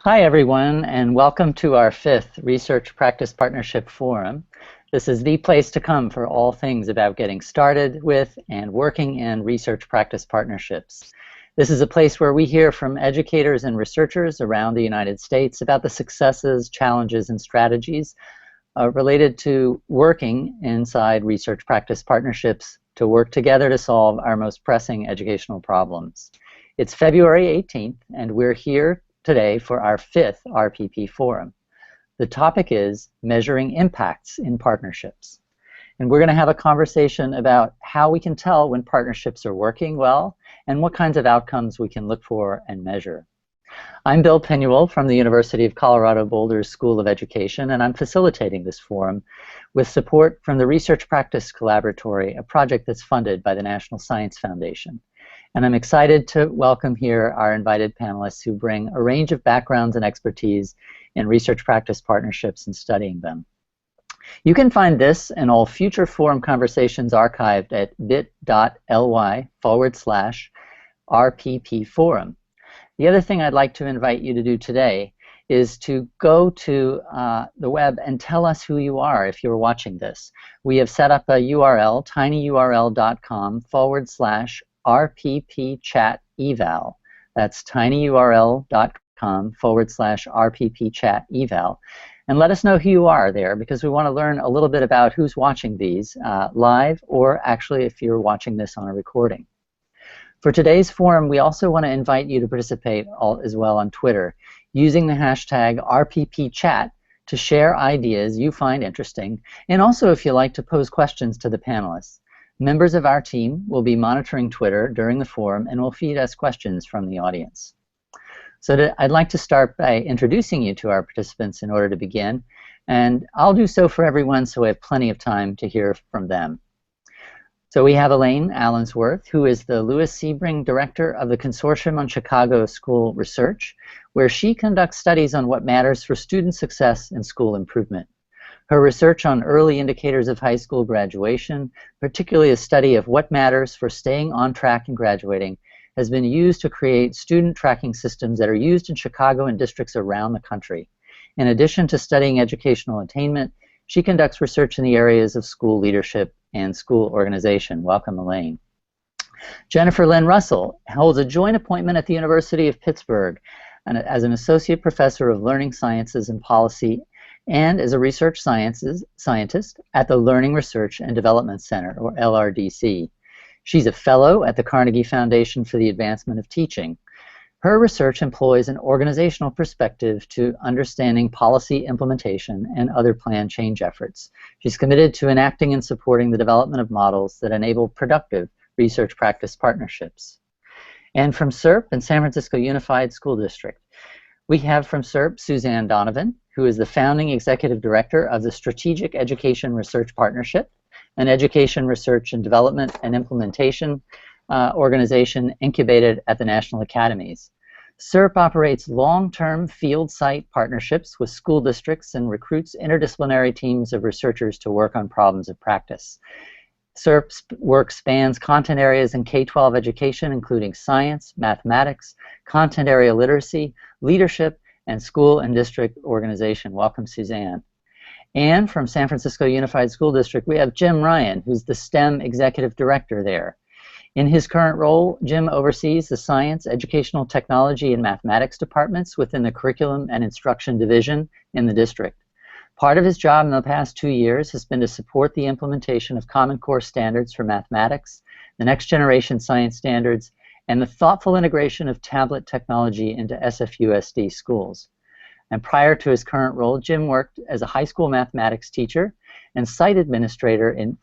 Hi, everyone, and welcome to our 5th Research Practice Partnership Forum. This is the place to come for all things about getting started with and working in research practice partnerships. This is a place where we hear from educators and researchers around the United States about the successes, challenges, and strategies related to working inside research practice partnerships to work together to solve our most pressing educational problems. It's February 18th, and we're here today for our 5th RPP Forum. The topic is measuring impacts in partnerships. And we're going to have a conversation about how we can tell when partnerships are working well and what kinds of outcomes we can look for and measure. I'm Bill Penuel from the University of Colorado Boulder School of Education, and I'm facilitating this forum with support from the Research Practice Collaboratory, a project that's funded by the National Science Foundation. And I'm excited to welcome here our invited panelists who bring a range of backgrounds and expertise in research practice partnerships and studying them. You can find this and all future forum conversations archived at bit.ly/RPP Forum. The other thing I'd like to invite you to do today is to go to the web and tell us who you are if you're watching this. We have set up a URL, tinyurl.com/RPP chat eval. That's tinyurl.com/RPP chat eval. And let us know who you are there, because we want to learn a little bit about who's watching these live, or actually if you're watching this on a recording. For today's forum, we also want to invite you to participate as well on Twitter, using the hashtag RPPchat to share ideas you find interesting, and also if you like to pose questions to the panelists. Members of our team will be monitoring Twitter during the forum and will feed us questions from the audience. So I'd like to start by introducing you to our participants in order to begin, and I'll do so for everyone so we have plenty of time to hear from them. So we have Elaine Allensworth, who is the Lewis Sebring Director of the Consortium on Chicago School Research, where she conducts studies on what matters for student success and school improvement. Her research on early indicators of high school graduation, particularly a study of what matters for staying on track and graduating, has been used to create student tracking systems that are used in Chicago and districts around the country. In addition to studying educational attainment, she conducts research in the areas of school leadership and school organization. Welcome, Elaine. Jennifer Lynn Russell holds a joint appointment at the University of Pittsburgh as an associate professor of learning sciences and policy, and as a research scientist at the Learning Research and Development Center, or LRDC. She's a fellow at the Carnegie Foundation for the Advancement of Teaching. Her research employs an organizational perspective to understanding policy implementation and other plan change efforts. She's committed to enacting and supporting the development of models that enable productive research practice partnerships. And from SERP and San Francisco Unified School District, we have from SERP Suzanne Donovan, who is the founding executive director of the Strategic Education Research Partnership, an education research and development and implementation organization incubated at the National Academies. SERP operates long-term field site partnerships with school districts and recruits interdisciplinary teams of researchers to work on problems of practice. SERP's work spans content areas in K-12 education, including science, mathematics, content area literacy, leadership, and school and district organization. Welcome, Suzanne. And from San Francisco Unified School District, we have Jim Ryan, who's the STEM executive director there. In his current role, Jim oversees the science, educational technology, and mathematics departments within the curriculum and instruction division in the district. Part of his job in the past 2 years has been to support the implementation of Common Core standards for mathematics, the next generation science standards, and the thoughtful integration of tablet technology into SFUSD schools. And prior to his current role, Jim worked as a high school mathematics teacher and site administrator in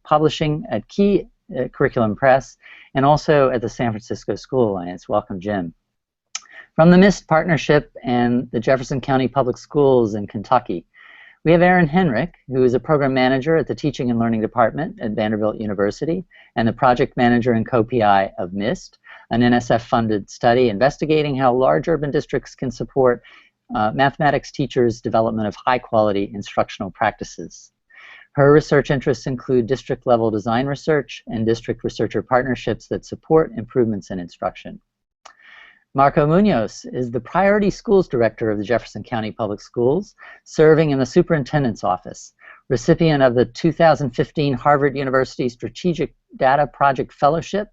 publishing at Key Curriculum Press, and also at the San Francisco School Alliance. Welcome, Jim. From the MIST Partnership and the Jefferson County Public Schools in Kentucky, we have Erin Henrick, who is a program manager at the Teaching and Learning Department at Vanderbilt University and the project manager and co-PI of MIST, an NSF-funded study investigating how large urban districts can support mathematics teachers' development of high-quality instructional practices. Her research interests include district-level design research and district researcher partnerships that support improvements in instruction. Marco Munoz is the Priority Schools Director of the Jefferson County Public Schools, serving in the Superintendent's Office, recipient of the 2015 Harvard University Strategic Data Project Fellowship,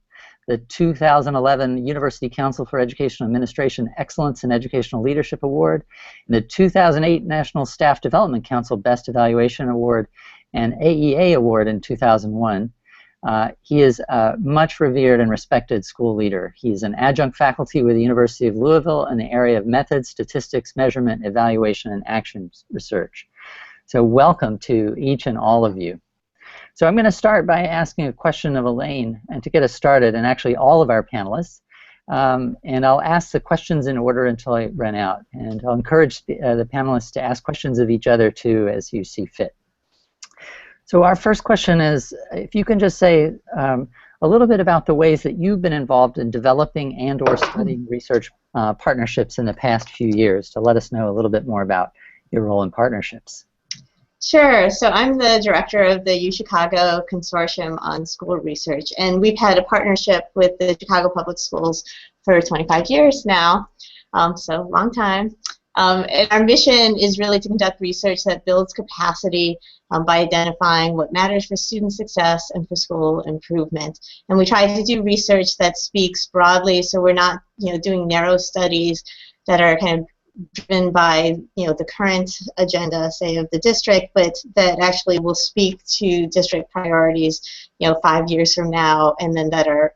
the 2011 University Council for Educational Administration Excellence in Educational Leadership Award, and the 2008 National Staff Development Council Best Evaluation Award and AEA Award in 2001. He is a much revered and respected school leader. He's an adjunct faculty with the University of Louisville in the area of methods, statistics, measurement, evaluation, and action research. So welcome to each and all of you. So I'm going to start by asking a question of Elaine, and to get us started, and actually all of our panelists. And I'll ask the questions in order until I run out. And I'll encourage the panelists to ask questions of each other too as you see fit. So our first question is, if you can just say a little bit about the ways that you've been involved in developing and or studying research partnerships in the past few years, to let us know a little bit more about your role in partnerships. Sure. So I'm the director of the UChicago Consortium on School Research, and we've had a partnership with the Chicago Public Schools for 25 years now, so a long time. And our mission is really to conduct research that builds capacity by identifying what matters for student success and for school improvement. And we try to do research that speaks broadly, so we're not, doing narrow studies that are kind of driven by, the current agenda, say, of the district, but that actually will speak to district priorities, 5 years from now, and then that are,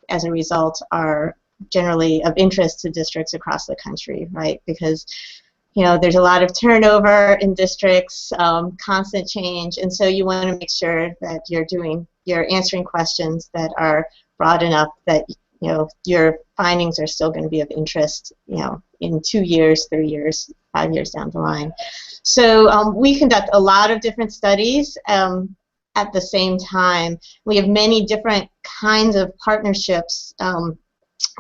as a result, are generally of interest to districts across the country, right? Because there's a lot of turnover in districts, constant change, and so you want to make sure that you're answering questions that are broad enough that your findings are still going to be of interest, in 2 years, 3 years, 5 years down the line. So we conduct a lot of different studies at the same time. We have many different kinds of partnerships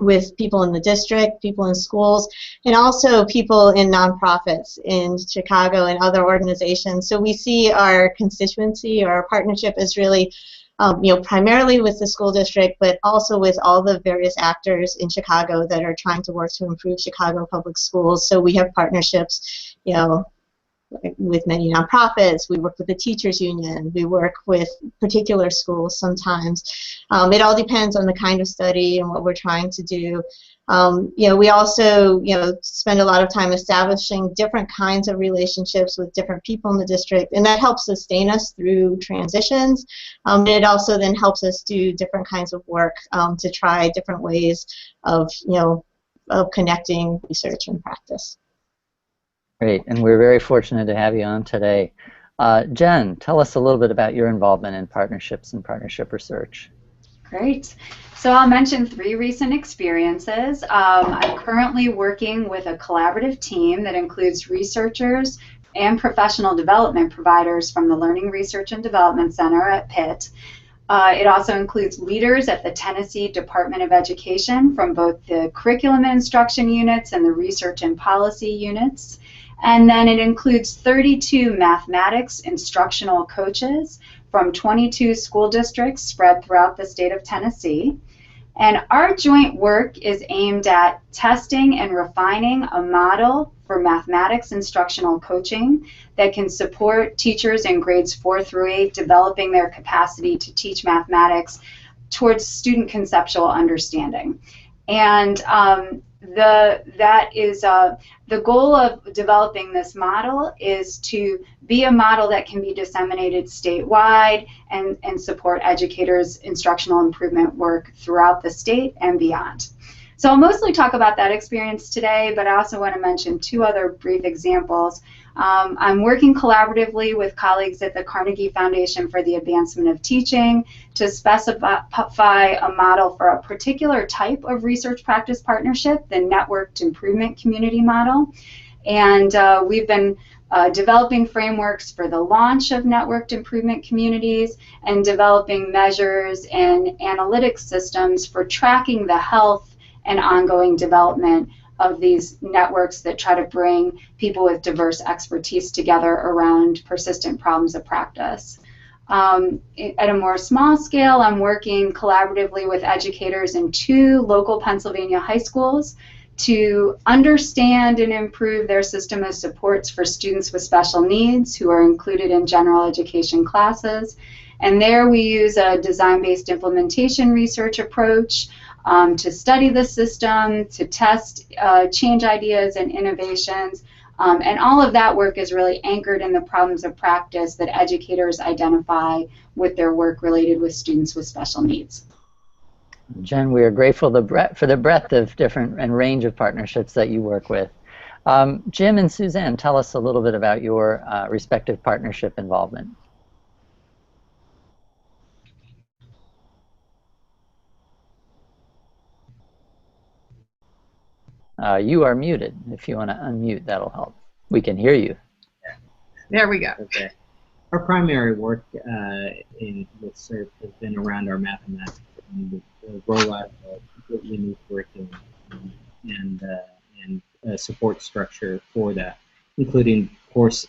with people in the district, people in schools, and also people in nonprofits in Chicago and other organizations. So we see our constituency or our partnership as really primarily with the school district, but also with all the various actors in Chicago that are trying to work to improve Chicago public schools. So we have partnerships, with many nonprofits. We work with the teachers union. We work with particular schools sometimes. It all depends on the kind of study and what we're trying to do. We also, spend a lot of time establishing different kinds of relationships with different people in the district, and that helps sustain us through transitions. And it also then helps us do different kinds of work to try different ways of, of connecting research and practice. Great, and we're very fortunate to have you on today. Jenn, tell us a little bit about your involvement in partnerships and partnership research. Great. So I'll mention 3 recent experiences. I'm currently working with a collaborative team that includes researchers and professional development providers from the Learning Research and Development Center at Pitt. It also includes leaders at the Tennessee Department of Education from both the curriculum and instruction units and the research and policy units. And then it includes 32 mathematics instructional coaches from 22 school districts spread throughout the state of Tennessee. And our joint work is aimed at testing and refining a model for mathematics instructional coaching that can support teachers in grades 4 through 8 developing their capacity to teach mathematics towards student conceptual understanding. And the goal of developing this model is to be a model that can be disseminated statewide and support educators' instructional improvement work throughout the state and beyond. So I'll mostly talk about that experience today, but I also want to mention 2 other brief examples. I'm working collaboratively with colleagues at the Carnegie Foundation for the Advancement of Teaching to specify a model for a particular type of research practice partnership, the Networked Improvement Community Model. And we've been developing frameworks for the launch of networked improvement communities and developing measures and analytics systems for tracking the health and ongoing development of these networks that try to bring people with diverse expertise together around persistent problems of practice. At a more small scale, I'm working collaboratively with educators in 2 local Pennsylvania high schools to understand and improve their system of supports for students with special needs who are included in general education classes. And there we use a design-based implementation research approach to study the system, to test change ideas and innovations. And all of that work is really anchored in the problems of practice that educators identify with their work related with students with special needs. Jenn, we are grateful for the breadth of different and range of partnerships that you work with. Jim and Suzanne, tell us a little bit about your respective partnership involvement. You are muted. If you want to unmute, that'll help. We can hear you. There we go. Okay. Our primary work with SERP has been around our mathematics and the rollout of completely new curriculum and support structure for that, including course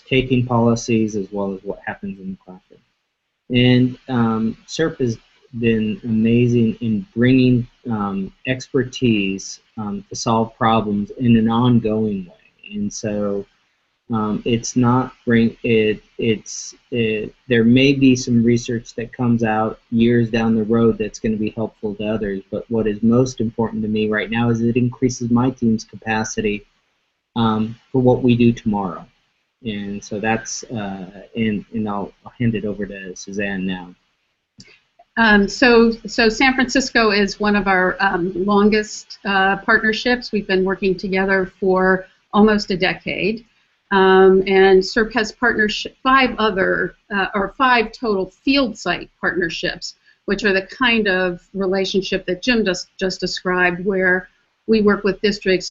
taking policies as well as what happens in the classroom. And SERP has been amazing in bringing expertise to solve problems in an ongoing way. And so it's not there may be some research that comes out years down the road that's going to be helpful to others, but what is most important to me right now is it increases my team's capacity for what we do tomorrow. And so that's and I'll hand it over to Suzanne now. So San Francisco is one of our longest partnerships. We've been working together for almost a decade. And SERP has five total field site partnerships, which are the kind of relationship that Jim just described, where we work with districts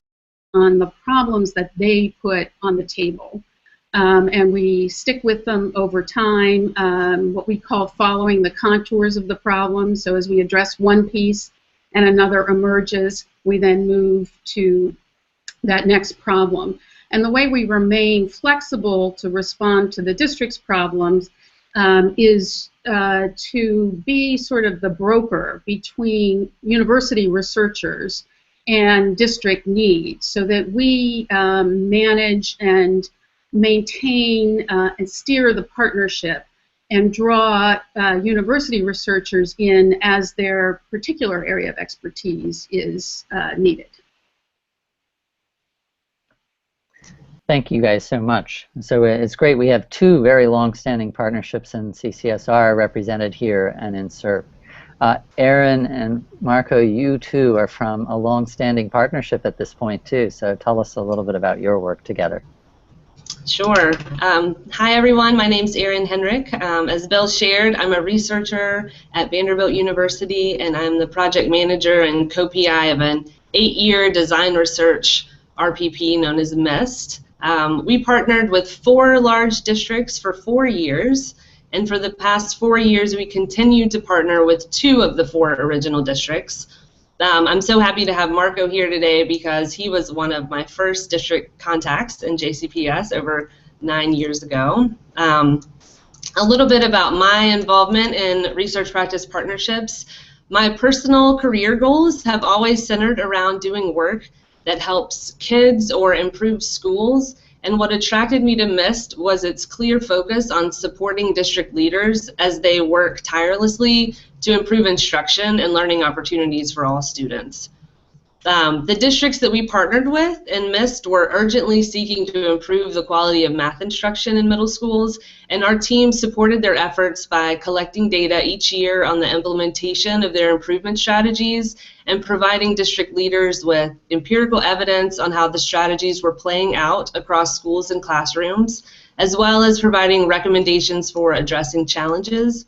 on the problems that they put on the table. And we stick with them over time, what we call following the contours of the problem. So as we address one piece and another emerges, we then move to that next problem. And the way we remain flexible to respond to the district's problems is to be sort of the broker between university researchers and district needs, so that we manage and maintain and steer the partnership and draw university researchers in as their particular area of expertise is needed. Thank you guys so much. So it's great. We have two very long-standing partnerships in CCSR represented here and in SERP. Erin and Marco, you two are from a long-standing partnership at this point too. So tell us a little bit about your work together. Sure. Hi everyone, my name's Erin Henrick. As Bill shared, I'm a researcher at Vanderbilt University, and I'm the project manager and co-PI of an 8-year design research RPP known as MIST. We partnered with 4 large districts for 4 years, and for the past 4 years we continued to partner with 2 of the 4 original districts. I'm so happy to have Marco here today because he was one of my first district contacts in JCPS over 9 years ago. A little bit about my involvement in research practice partnerships. My personal career goals have always centered around doing work that helps kids or improves schools, and what attracted me to MIST was its clear focus on supporting district leaders as they work tirelessly to improve instruction and learning opportunities for all students. The districts that we partnered with in MIST were urgently seeking to improve the quality of math instruction in middle schools, and our team supported their efforts by collecting data each year on the implementation of their improvement strategies and providing district leaders with empirical evidence on how the strategies were playing out across schools and classrooms, as well as providing recommendations for addressing challenges.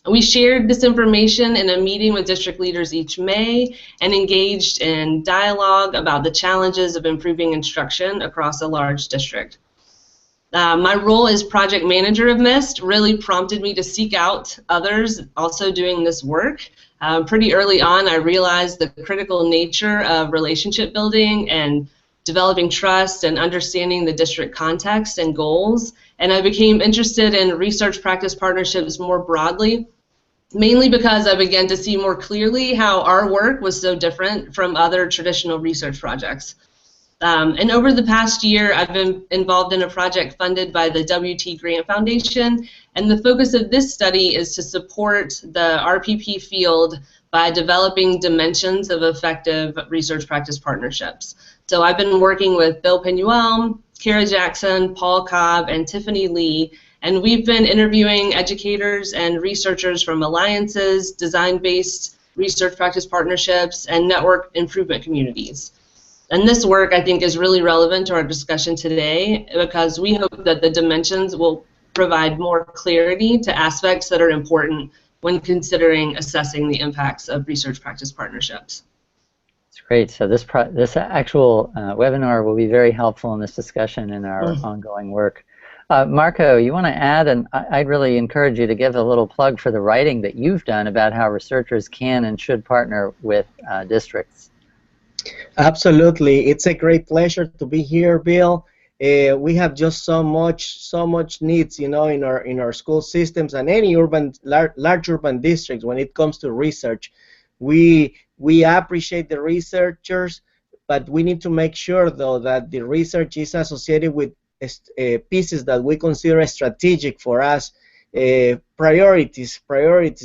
We shared this information in a meeting with district leaders each May and engaged in dialogue about the challenges of improving instruction across a large district. My role as project manager of MIST really prompted me to seek out others also doing this work. Pretty early on, I realized the critical nature of relationship building and developing trust and understanding the district context and goals, and I became interested in research practice partnerships more broadly mainly because I began to see more clearly how our work was so different from other traditional research projects. And over the past year, I've been involved in a project funded by the WT Grant Foundation, and the focus of this study is to support the RPP field by developing dimensions of effective research practice partnerships. So I've been working with Bill Penuel, Kara Jackson, Paul Cobb, and Tiffany Lee, and we've been interviewing educators and researchers from alliances, design-based research practice partnerships, and network improvement communities. And this work, I think, is really relevant to our discussion today because we hope that the dimensions will provide more clarity to aspects that are important when considering assessing the impacts of research practice partnerships. That's great. So this actual webinar will be very helpful in this discussion in our ongoing work. Marco, you want to add, and I'd really encourage you to give a little plug for the writing that you've done about how researchers can and should partner with districts. Absolutely, it's a great pleasure to be here, Bill. We have just so much needs, you know, in our school systems and any large urban districts when it comes to research. We appreciate the researchers, but we need to make sure though that the research is associated with pieces that we consider strategic for us, priorities,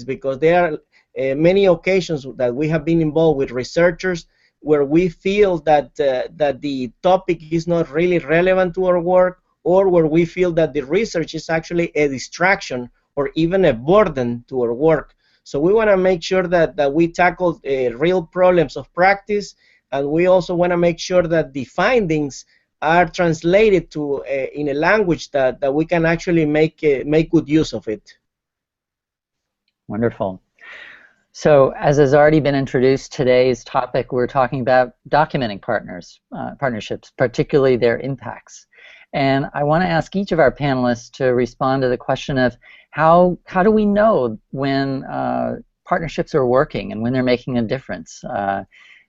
because there are many occasions that we have been involved with researchers where we feel that that the topic is not really relevant to our work, or where we feel that the research is actually a distraction or even a burden to our work. So we want to make sure that we tackle real problems of practice, and we also want to make sure that the findings are translated to in a language that we can actually make good use of it. Wonderful. So, as has already been introduced, today's topic, we're talking about documenting partnerships, particularly their impacts. And I want to ask each of our panelists to respond to the question of how do we know when partnerships are working and when they're making a difference?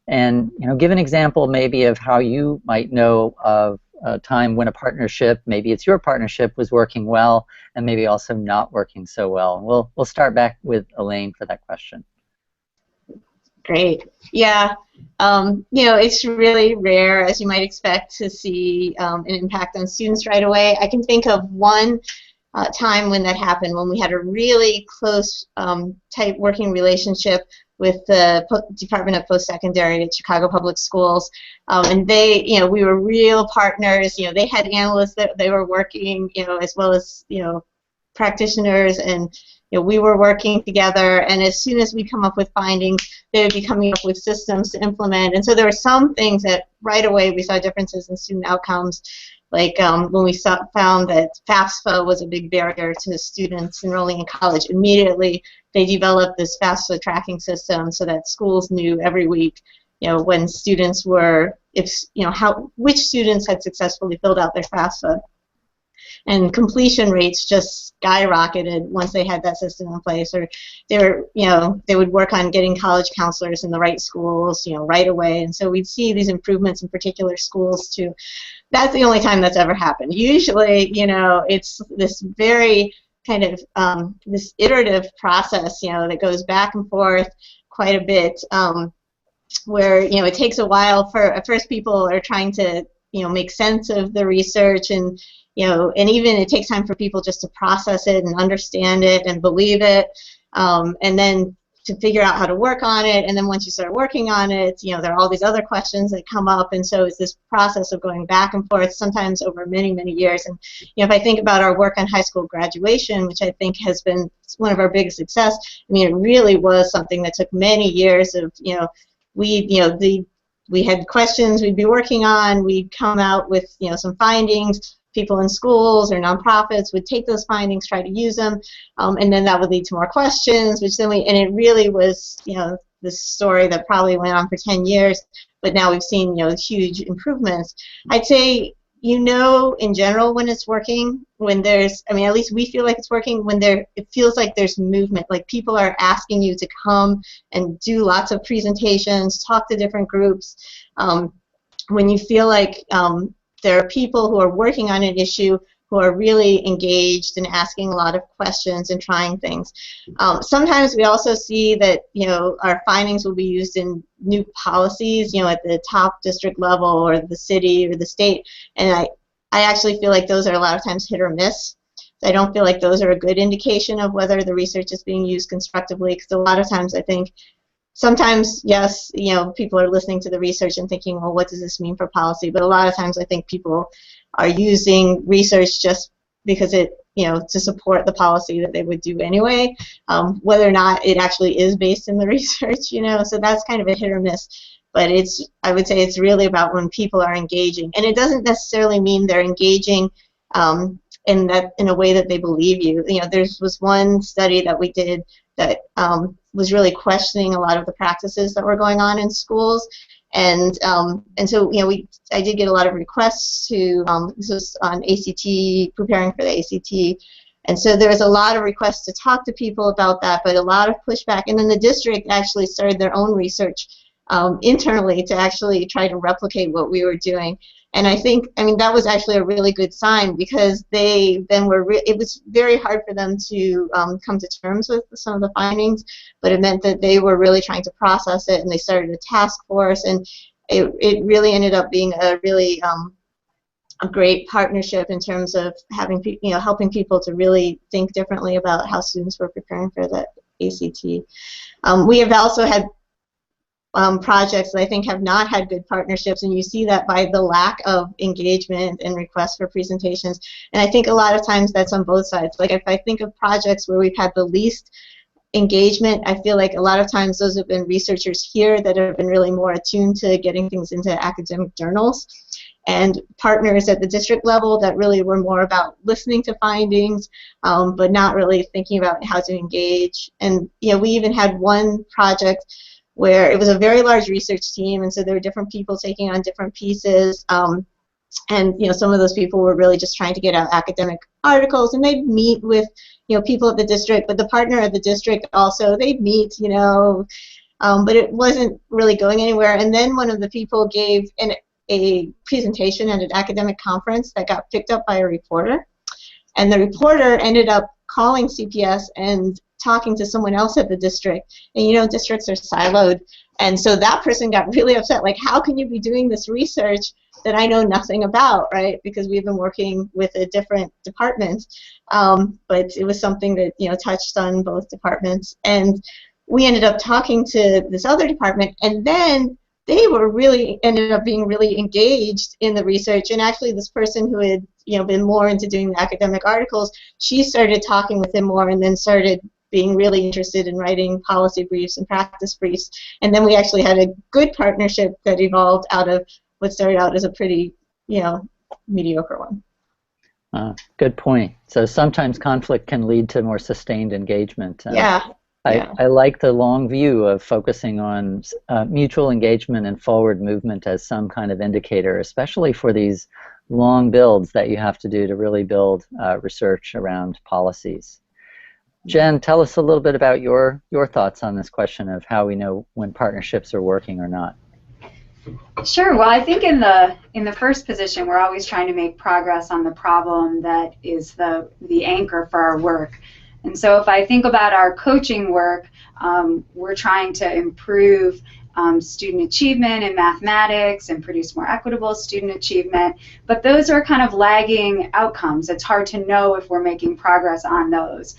And give an example maybe of how you might know of a time when a partnership, maybe it's your partnership, was working well and maybe also not working so well. And we'll start back with Elaine for that question. Great. Yeah. It's really rare, as you might expect, to see an impact on students right away. I can think of one time when that happened, when we had a really close, tight working relationship with the Department of Post-Secondary at Chicago Public Schools, and they, we were real partners. They had analysts that they were working, as well as practitioners, and we were working together. And as soon as we come up with findings, they would be coming up with systems to implement. And so there were some things that right away we saw differences in student outcomes, like when we found that FAFSA was a big barrier to students enrolling in college. Immediately they developed this FAFSA tracking system so that schools knew every week, when students were, which students had successfully filled out their FAFSA. And completion rates just skyrocketed once they had that system in place. Or they would work on getting college counselors in the right schools, right away. And so we'd see these improvements in particular schools too. That's the only time that's ever happened. Usually, it's this very kind of this iterative process, that goes back and forth quite a bit, where it takes a while for at first people are trying to make sense of the research, and and even it takes time for people just to process it and understand it and believe it, and then to figure out how to work on it. And then once you start working on it, there are all these other questions that come up, and so it's this process of going back and forth, sometimes over many, many years. And if I think about our work on high school graduation, which I think has been one of our biggest success, it really was something that took many years of, we had questions we'd be working on, we'd come out with some findings. People in schools or nonprofits would take those findings, try to use them, and then that would lead to more questions, which then and it really was, this story that probably went on for 10 years, but now we've seen, huge improvements. I'd say, in general when it's working, when there's, at least we feel like it's working when it feels like there's movement, like people are asking you to come and do lots of presentations, talk to different groups, when you feel like there are people who are working on an issue who are really engaged and asking a lot of questions and trying things. Sometimes we also see that, you know, our findings will be used in new policies, you know, at the top district level or the city or the state, and I actually feel like those are a lot of times hit or miss. I don't feel like those are a good indication of whether the research is being used constructively, because a lot of times I think sometimes, yes, you know, people are listening to the research and thinking, well, what does this mean for policy? But a lot of times I think people are using research just because it, you know, to support the policy that they would do anyway, whether or not it actually is based in the research, you know, so that's kind of a hit or miss. But it's, I would say it's really about when people are engaging. And it doesn't necessarily mean they're engaging in a way that they believe you. You know, there was one study that we did that was really questioning a lot of the practices that were going on in schools. And so, you know, I did get a lot of requests to, this was on ACT, preparing for the ACT. And so there was a lot of requests to talk to people about that, but a lot of pushback. And then the district actually started their own research internally to actually try to replicate what we were doing. And I think, I mean, that was actually a really good sign, because they then were, it was very hard for them to come to terms with some of the findings, but it meant that they were really trying to process it, and they started a task force, and it really ended up being a really a great partnership in terms of having, you know, helping people to really think differently about how students were preparing for the ACT. We have also had projects that I think have not had good partnerships, and you see that by the lack of engagement and requests for presentations. And I think a lot of times that's on both sides. Like, if I think of projects where we've had the least engagement, I feel like a lot of times those have been researchers here that have been really more attuned to getting things into academic journals, and partners at the district level that really were more about listening to findings, but not really thinking about how to engage. And, you know, we even had one project where it was a very large research team, and so there were different people taking on different pieces, and, you know, some of those people were really just trying to get out academic articles, and they'd meet with, you know, people at the district, but the partner at the district also, they'd meet, you know, but it wasn't really going anywhere. And then one of the people gave a presentation at an academic conference that got picked up by a reporter, and the reporter ended up calling CPS and talking to someone else at the district, and, you know, districts are siloed, and so that person got really upset, like, how can you be doing this research that I know nothing about, right? Because we've been working with a different department, but it was something that, you know, touched on both departments, and we ended up talking to this other department, and then they were really ended up being really engaged in the research. And actually, this person who had, you know, been more into doing the academic articles, she started talking with him more, and then started being really interested in writing policy briefs and practice briefs. And then we actually had a good partnership that evolved out of what started out as a pretty, you know, mediocre one. Good point. So sometimes conflict can lead to more sustained engagement. Yeah. I like the long view of focusing on mutual engagement and forward movement as some kind of indicator, especially for these long builds that you have to do to really build research around policies. Jenn, tell us a little bit about your thoughts on this question of how we know when partnerships are working or not. Sure. Well, I think in the first position, we're always trying to make progress on the problem that is the anchor for our work. And so if I think about our coaching work, we're trying to improve student achievement in mathematics and produce more equitable student achievement, but those are kind of lagging outcomes. It's hard to know if we're making progress on those.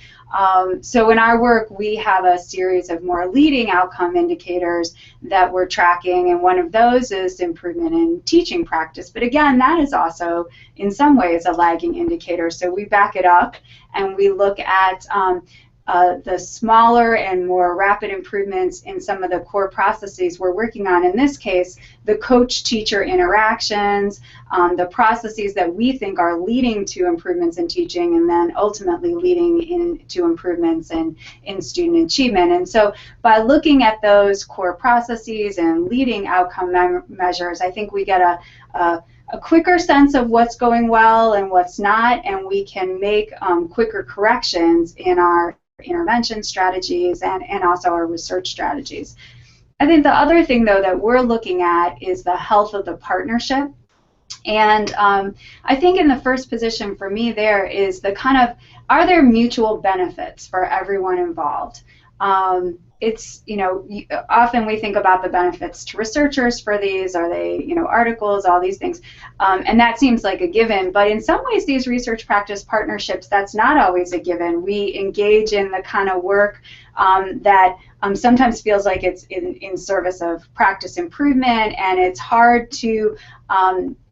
So in our work, we have a series of more leading outcome indicators that we're tracking, and one of those is improvement in teaching practice. But again, that is also in some ways a lagging indicator. So we back it up and we look at the smaller and more rapid improvements in some of the core processes we're working on. In this case, the coach-teacher interactions, the processes that we think are leading to improvements in teaching, and then ultimately leading into improvements in student achievement. And so by looking at those core processes and leading outcome measures, I think we get a quicker sense of what's going well and what's not, and we can make quicker corrections in our intervention strategies and also our research strategies. I think the other thing, though, that we're looking at is the health of the partnership. And I think in the first position for me there is the kind of, are there mutual benefits for everyone involved? It's, you know, often we think about the benefits to researchers for these, are they, you know, articles, all these things, and that seems like a given, but in some ways these research practice partnerships, that's not always a given. We engage in the kind of work that sometimes feels like it's in service of practice improvement, and it's hard to,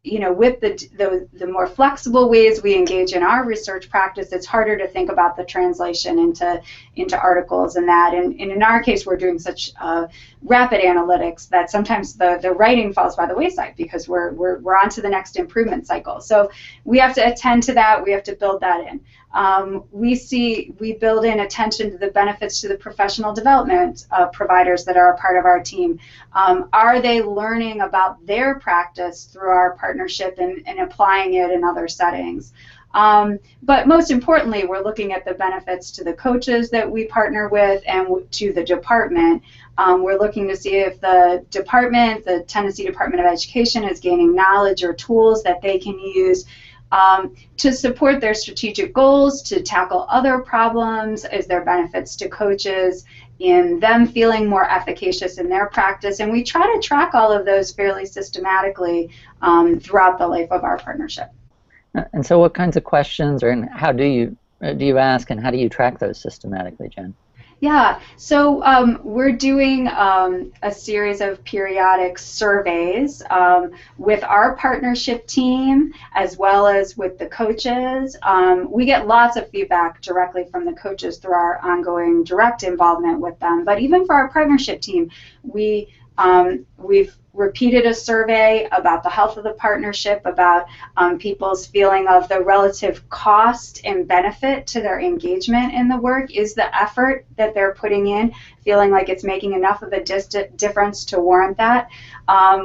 you know, with the more flexible ways we engage in our research practice, it's harder to think about the translation into articles and that. And in our case, we're doing such rapid analytics that sometimes the writing falls by the wayside because we're on to the next improvement cycle. So we have to attend to that. We have to build that in. We build in attention to the benefits to the professional development providers that are a part of our team. Are they learning about their practice through our partnership and applying it in other settings? But most importantly, we're looking at the benefits to the coaches that we partner with and to the department. We're looking to see if the department, the Tennessee Department of Education, is gaining knowledge or tools that they can use to support their strategic goals, to tackle other problems. Is there benefits to coaches in them feeling more efficacious in their practice? And we try to track all of those fairly systematically throughout the life of our partnership. And so what kinds of questions, or how do you ask, and how do you track those systematically, Jenn? Yeah, so we're doing a series of periodic surveys with our partnership team as well as with the coaches. We get lots of feedback directly from the coaches through our ongoing direct involvement with them. But even for our partnership team, we've repeated a survey about the health of the partnership, about people's feeling of the relative cost and benefit to their engagement in the work. Is the effort that they're putting in feeling like it's making enough of a difference to warrant that?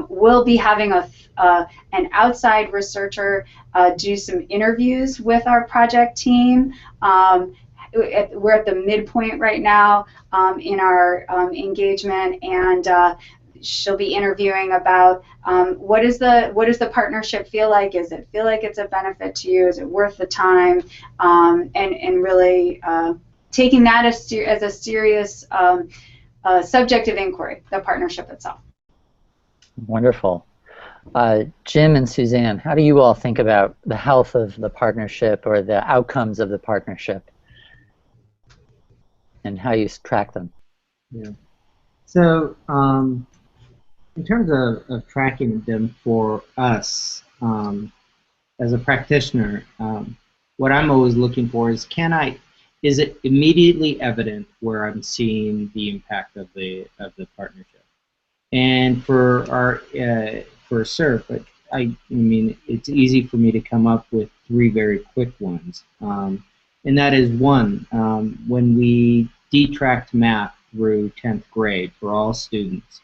We'll be having an outside researcher do some interviews with our project team. We're at the midpoint right now in our engagement, and she'll be interviewing about what does the partnership feel like? Does it feel like it's a benefit to you? Is it worth the time? And really taking that as a serious subjective inquiry, the partnership itself. Wonderful. Jim and Suzanne, how do you all think about the health of the partnership or the outcomes of the partnership, and how you track them? Yeah. So in terms of tracking them for us as a practitioner, what I'm always looking for is, is it immediately evident where I'm seeing the impact of the partnership? And for our for SERP, I mean, it's easy for me to come up with 3 very quick ones, and that is one, when we detracked math through 10th grade for all students.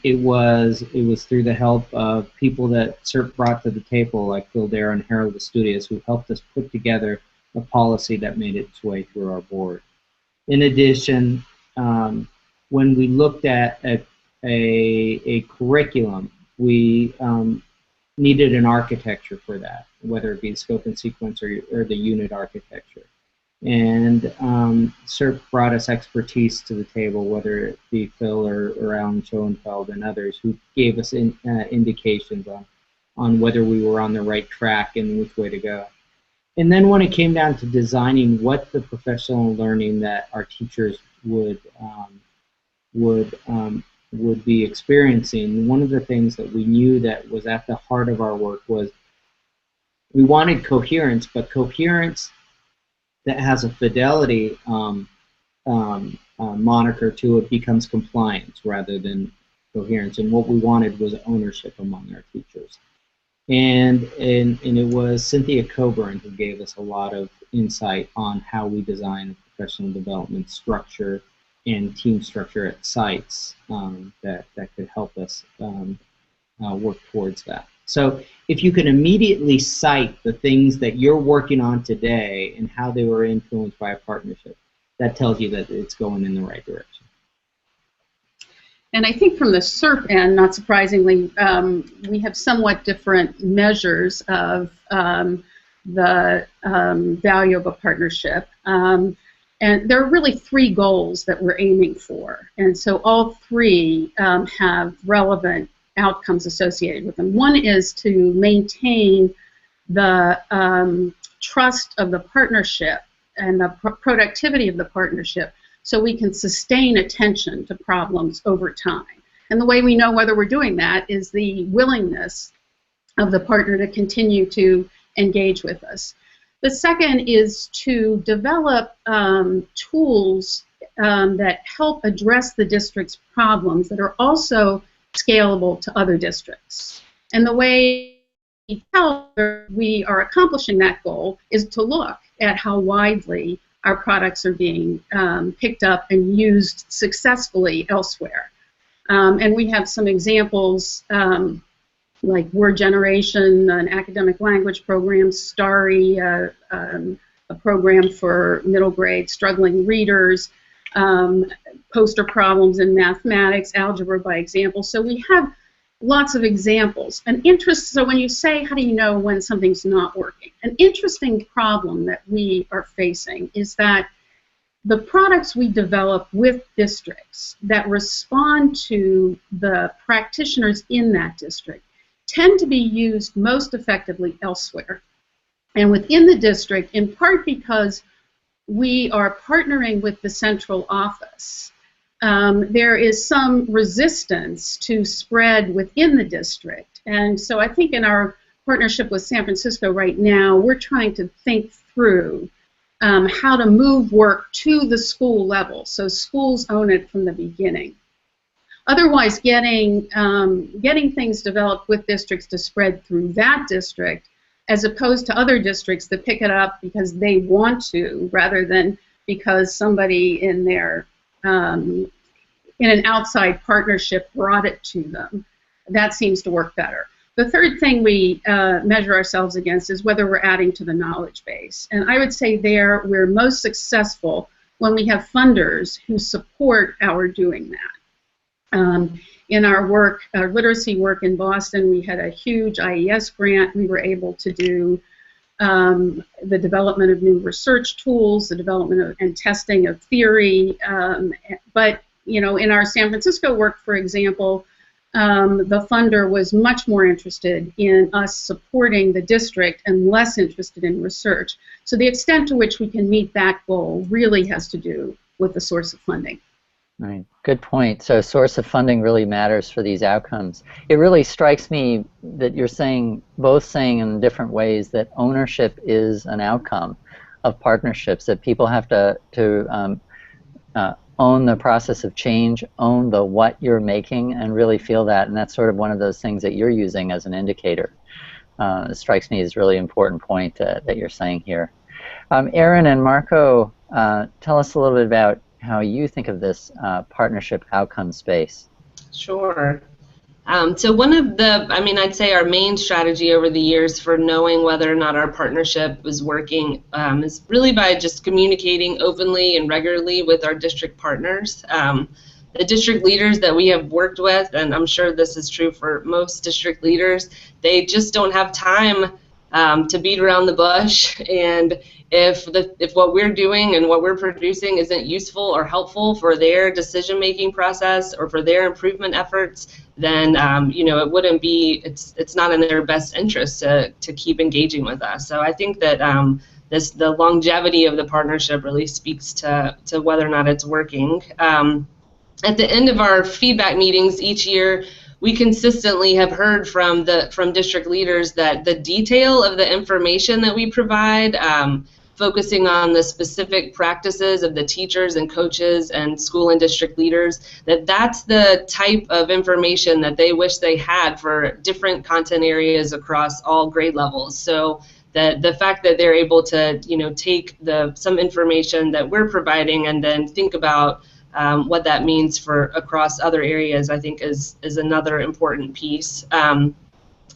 It was through the help of people that SERP brought to the table, like Phil, Daro, and Harold Estudios, who helped us put together a policy that made its way through our board. In addition, when we looked at a curriculum, we needed an architecture for that, whether it be scope and sequence or the unit architecture. And SERP brought us expertise to the table, whether it be Phil or Alan Schoenfeld and others, who gave us indications on whether we were on the right track and which way to go. And then when it came down to designing what the professional learning that our teachers would be experiencing, one of the things that we knew that was at the heart of our work was we wanted coherence, but coherence that has a fidelity moniker to it becomes compliance rather than coherence. And what we wanted was ownership among our teachers. And it was Cynthia Coburn who gave us a lot of insight on how we design a professional development structure and team structure at sites that could help us work towards that. So if you can immediately cite the things that you're working on today and how they were influenced by a partnership, that tells you that it's going in the right direction. And I think from the SERP end, not surprisingly, we have somewhat different measures of the value of a partnership. And there are really 3 goals that we're aiming for. And so all 3 have relevant outcomes associated with them. One is to maintain the trust of the partnership and the productivity of the partnership so we can sustain attention to problems over time. And the way we know whether we're doing that is the willingness of the partner to continue to engage with us. The second is to develop tools that help address the district's problems that are also scalable to other districts. And the way we are accomplishing that goal is to look at how widely our products are being picked up and used successfully elsewhere. And we have some examples like word generation, an academic language program, STARI, a program for middle grade struggling readers, poster problems in mathematics, algebra by example. So we have lots of examples. So when you say, how do you know when something's not working? An interesting problem that we are facing is that the products we develop with districts that respond to the practitioners in that district tend to be used most effectively elsewhere. And within the district, in part because we are partnering with the central office, there is some resistance to spread within the district. And so I think in our partnership with San Francisco right now, we're trying to think through how to move work to the school level, so schools own it from the beginning. Otherwise, getting things developed with districts to spread through that district, as opposed to other districts that pick it up because they want to, rather than because somebody in their in an outside partnership brought it to them. That seems to work better. The third thing we measure ourselves against is whether we're adding to the knowledge base. And I would say there we're most successful when we have funders who support our doing that. In our work, our literacy work in Boston, we had a huge IES grant. We were able to do the development of new research tools, the development of, and testing of theory. But you know, in our San Francisco work, for example, the funder was much more interested in us supporting the district and less interested in research. So the extent to which we can meet that goal really has to do with the source of funding. Right, good point. So source of funding really matters for these outcomes. It really strikes me that you're both saying in different ways that ownership is an outcome of partnerships, that people have to own the process of change, own the what you're making, and really feel that, and that's sort of one of those things that you're using as an indicator. It strikes me as a really important point that you're saying here. Erin and Marco, tell us a little bit about how you think of this partnership outcome space. Sure. So one of the, I'd say our main strategy over the years for knowing whether or not our partnership was working is really by just communicating openly and regularly with our district partners. The district leaders that we have worked with, and I'm sure this is true for most district leaders, they just don't have time to beat around the bush, and if what we're doing and what we're producing isn't useful or helpful for their decision-making process or for their improvement efforts, then it wouldn't be, it's not in their best interest to keep engaging with us. So I think that the longevity of the partnership really speaks to whether or not it's working. At the end of our feedback meetings each year, we consistently have heard from district leaders that the detail of the information that we provide, focusing on the specific practices of the teachers and coaches and school and district leaders, that's the type of information that they wish they had for different content areas across all grade levels. So the fact that they're able to take some information that we're providing and then think about what that means for across other areas, I think is another important piece.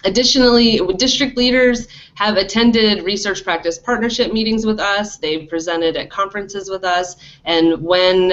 Additionally, district leaders have attended research practice partnership meetings with us. They've presented at conferences with us, and when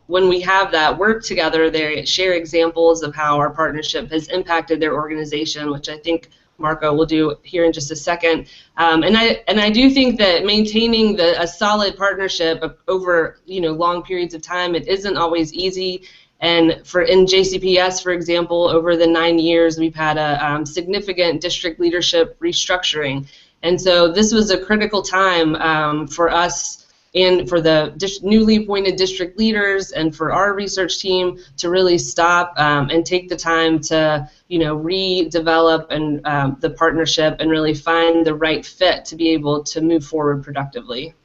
when we have that work together, they share examples of how our partnership has impacted their organization, which I think Marco will do here in just a second. And I do think that maintaining a solid partnership over long periods of time, it isn't always easy. And in JCPS, for example, over the 9 years, we've had a significant district leadership restructuring. And so this was a critical time for us and for the newly appointed district leaders and for our research team to really stop and take the time to redevelop and the partnership and really find the right fit to be able to move forward productively.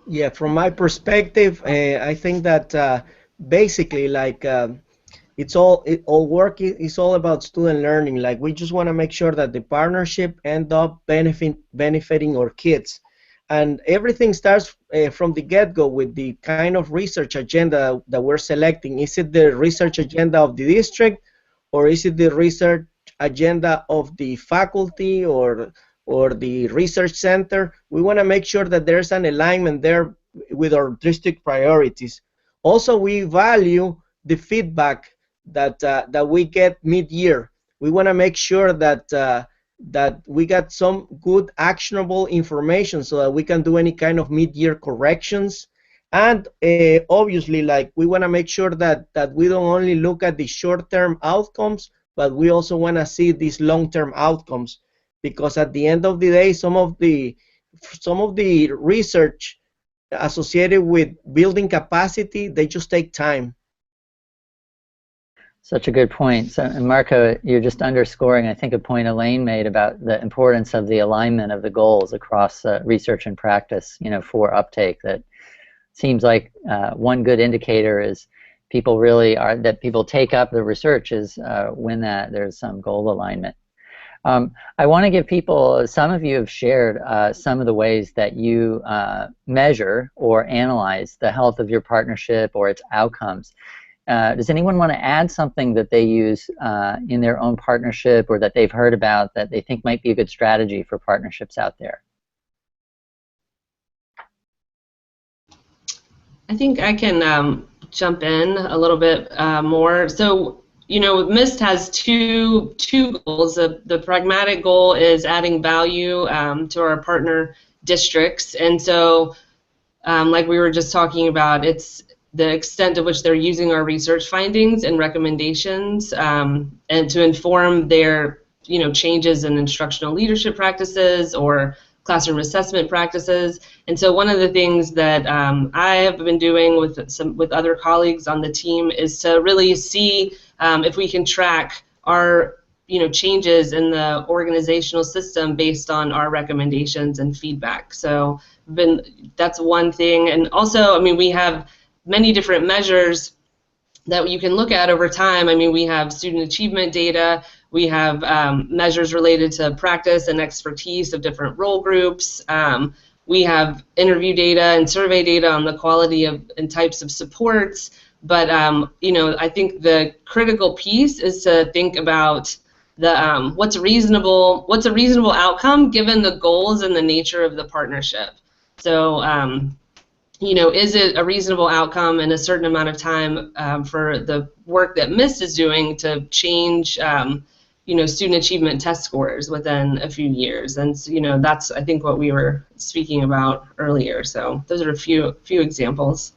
Yeah, from my perspective, I think that basically, like, all work is all about student learning. Like, we just want to make sure that the partnership end up benefiting our kids, and everything starts from the get-go with the kind of research agenda that we're selecting. Is it the research agenda of the district, or is it the research agenda of the faculty or the research center? We want to make sure that there's an alignment there with our district priorities. Also, we value the feedback that we get mid-year. We want to make sure that we got some good actionable information so that we can do any kind of mid-year corrections. And obviously, like, we want to make sure that we don't only look at the short-term outcomes, but we also want to see these long-term outcomes. Because at the end of the day, some of the research associated with building capacity, they just take time. Such a good point. So, and Marco, you're just underscoring, I think, a point Elaine made about the importance of the alignment of the goals across research and practice, for uptake. That seems like one good indicator is people take up the research is when there's some goal alignment. I want to give people, some of you have shared some of the ways that you measure or analyze the health of your partnership or its outcomes. Does anyone want to add something that they use in their own partnership or that they've heard about that they think might be a good strategy for partnerships out there? I think I can jump in a little bit more. So, MIST has two goals. The pragmatic goal is adding value to our partner districts, and so, like we were just talking about, it's the extent to which they're using our research findings and recommendations, and to inform their changes in instructional leadership practices or classroom assessment practices. And so one of the things that I have been doing with other colleagues on the team is to really see if we can track our changes in the organizational system based on our recommendations and feedback. So that's one thing. And also, we have many different measures that you can look at over time. We have student achievement data, we have measures related to practice and expertise of different role groups, we have interview data and survey data on the quality of and types of supports, but I think the critical piece is to think about the what's a reasonable outcome given the goals and the nature of the partnership. So is it a reasonable outcome in a certain amount of time for the work that MIST is doing to change, student achievement test scores within a few years? And that's, I think, what we were speaking about earlier. So those are a few examples.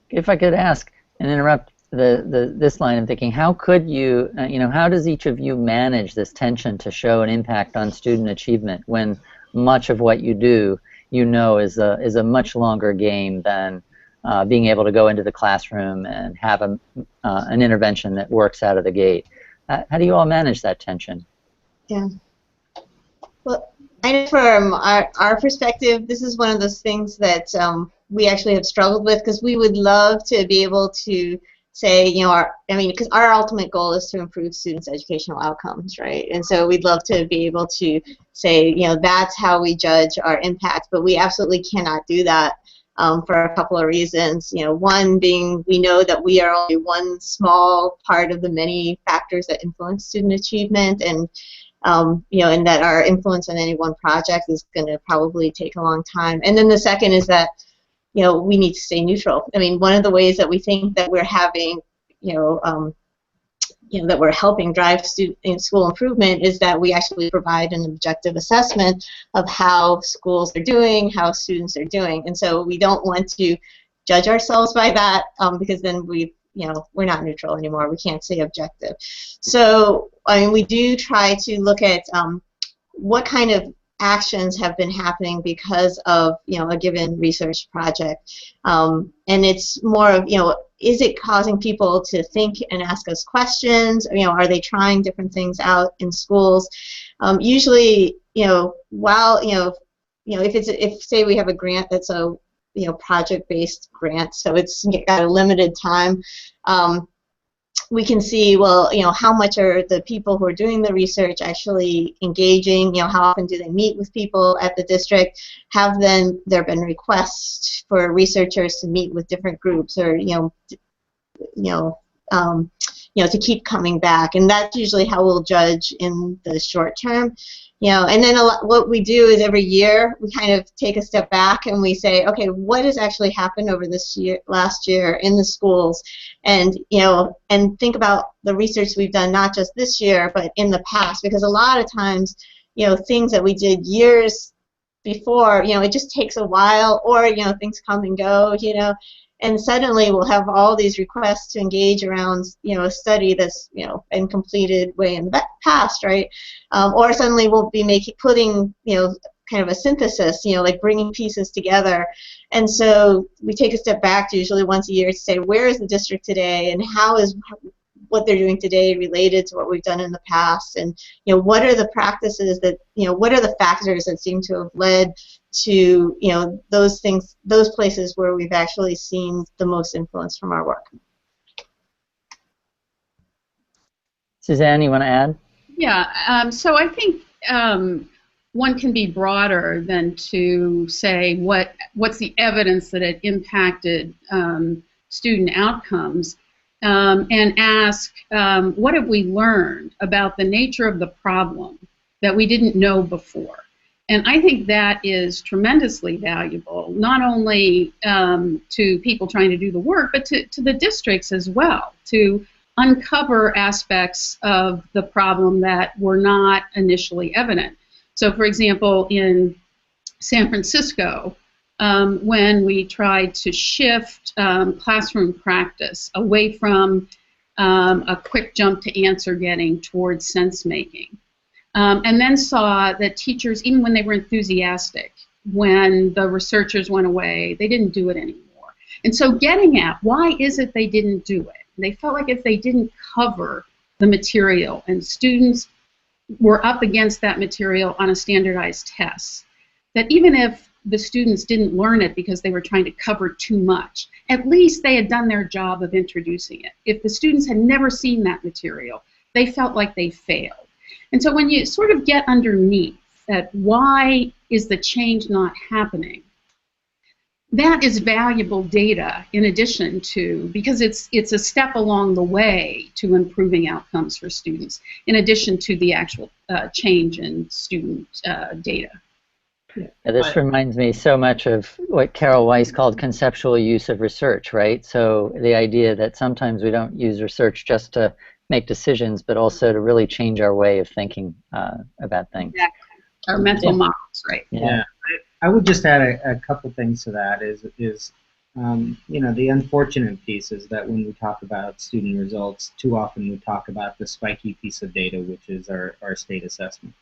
If I could ask and interrupt this line of thinking, how could you, how does each of you manage this tension to show an impact on student achievement when much of what you do is a much longer game than being able to go into the classroom and have an intervention that works out of the gate? How do you all manage that tension? Yeah. Well, I know from our perspective, this is one of those things that we actually have struggled with, because we would love to be able to say, because our ultimate goal is to improve students' educational outcomes, right? And so we'd love to be able to say, that's how we judge our impact, but we absolutely cannot do that for a couple of reasons. One being, we know that we are only one small part of the many factors that influence student achievement, and and that our influence on any one project is going to probably take a long time. And then the second is that we need to stay neutral. I mean, one of the ways that we think that we're having, that we're helping drive school improvement is that we actually provide an objective assessment of how schools are doing, how students are doing, and so we don't want to judge ourselves by that because then we're not neutral anymore. We can't say objective. So I mean, we do try to look at what kind of actions have been happening because of a given research project, and it's more of is it causing people to think and ask us questions? Are they trying different things out in schools? Usually, while if say we have a grant that's a project-based grant, so it's got a limited time. We can see, well, how much are the people who are doing the research actually engaging? How often do they meet with people at the district? Have there been requests for researchers to meet with different groups, or to keep coming back? And that's usually how we'll judge in the short term. And then what we do is every year we kind of take a step back and we say, okay, what has actually happened over this last year in the schools, and and think about the research we've done not just this year but in the past, because a lot of times things that we did years before, it just takes a while, or things come and go, and suddenly we'll have all these requests to engage around a study that's been completed way in the past, right? Or suddenly we'll be putting kind of a synthesis, like bringing pieces together. And so we take a step back to usually once a year to say, where is the district today, and how is what they're doing today related to what we've done in the past, and what are the practices that what are the factors that seem to have led to those things, those places where we've actually seen the most influence from our work. Suzanne, you want to add? Yeah, so I think one can be broader than to say what's the evidence that it impacted student outcomes, and ask what have we learned about the nature of the problem that we didn't know before. And I think that is tremendously valuable, not only to people trying to do the work, but to the districts as well, to uncover aspects of the problem that were not initially evident. So, for example, in San Francisco, when we tried to shift classroom practice away from a quick jump to answer getting towards sense making, and then saw that teachers, even when they were enthusiastic, when the researchers went away, they didn't do it anymore. And so getting at why is it they didn't do it? They felt like if they didn't cover the material and students were up against that material on a standardized test, that even if the students didn't learn it because they were trying to cover too much, at least they had done their job of introducing it. If the students had never seen that material, they felt like they failed. And so when you sort of get underneath that why is the change not happening, that is valuable data in addition to, because it's a step along the way to improving outcomes for students, in addition to the actual change in student data. Yeah, this reminds me so much of what Carol Weiss called conceptual use of research, right? So the idea that sometimes we don't use research just to make decisions, but also to really change our way of thinking about things. Exactly. Our mental models, right? Yeah. I would just add a couple things to that. Is the unfortunate piece is that when we talk about student results, too often we talk about the spiky piece of data, which is our state assessment.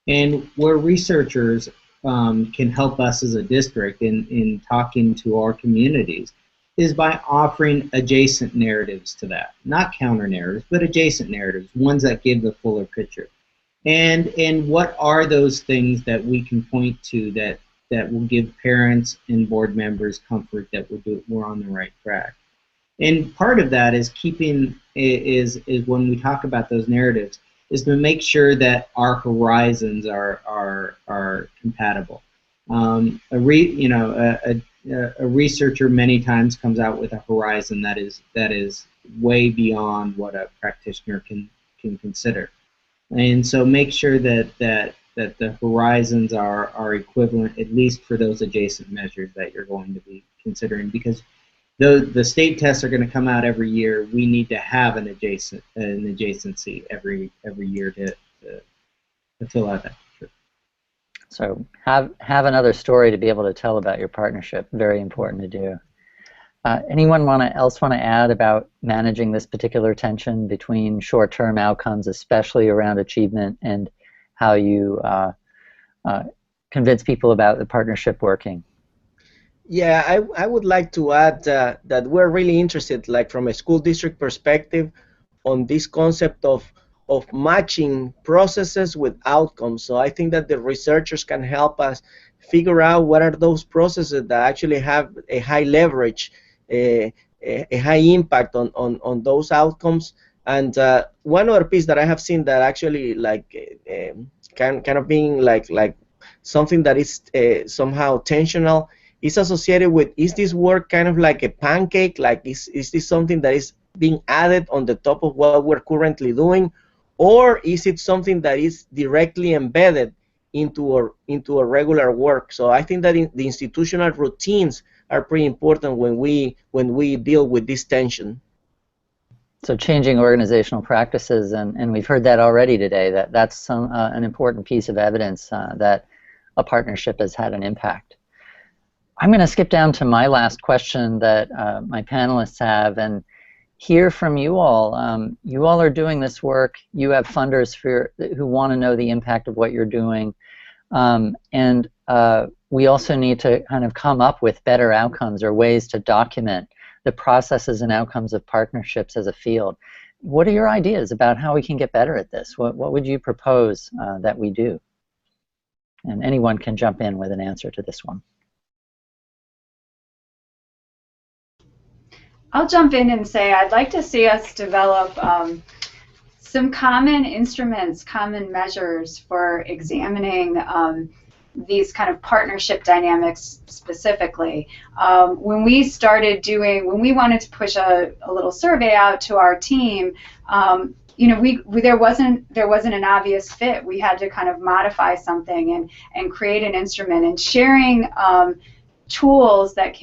And where researchers can help us as a district in talking to our communities is by offering adjacent narratives to that. Not counter narratives, but adjacent narratives, ones that give the fuller picture. And what are those things that we can point to that will give parents and board members comfort that we're on the right track? And part of that is is when we talk about those narratives, is to make sure that our horizons are compatible. A researcher many times comes out with a horizon that is way beyond what a practitioner can consider. And so make sure that that the horizons are equivalent, at least for those adjacent measures that you're going to be considering, because the state tests are going to come out every year. We need to have an adjacency every year to fill out that picture. So have another story to be able to tell about your partnership. Very important to do. Anyone else want to add about managing this particular tension between short-term outcomes, especially around achievement, and how you convince people about the partnership working? Yeah, I would like to add that we're really interested, like from a school district perspective, on this concept of matching processes with outcomes. So I think that the researchers can help us figure out what are those processes that actually have a high leverage, a high impact on those outcomes. And one other piece that I have seen that actually kind of being like something that is somehow tensional is associated with, is this work kind of like a pancake? Like is this something that is being added on the top of what we're currently doing, or is it something that is directly embedded into our regular work? So I think that the institutional routines are pretty important when we deal with this tension. So changing organizational practices, and we've heard that already today, that's an important piece of evidence that a partnership has had an impact. I'm going to skip down to my last question that my panelists have, and hear from you all. You all are doing this work. You have funders who want to know the impact of what you're doing, and we also need to kind of come up with better outcomes or ways to document the processes and outcomes of partnerships as a field. What are your ideas about how we can get better at this? What would you propose that we do? And anyone can jump in with an answer to this one. I'll jump in and say I'd like to see us develop some common instruments, common measures for examining these kind of partnership dynamics specifically. When we wanted to push a little survey out to our team, you know, there wasn't an obvious fit. We had to kind of modify something and create an instrument, and sharing tools that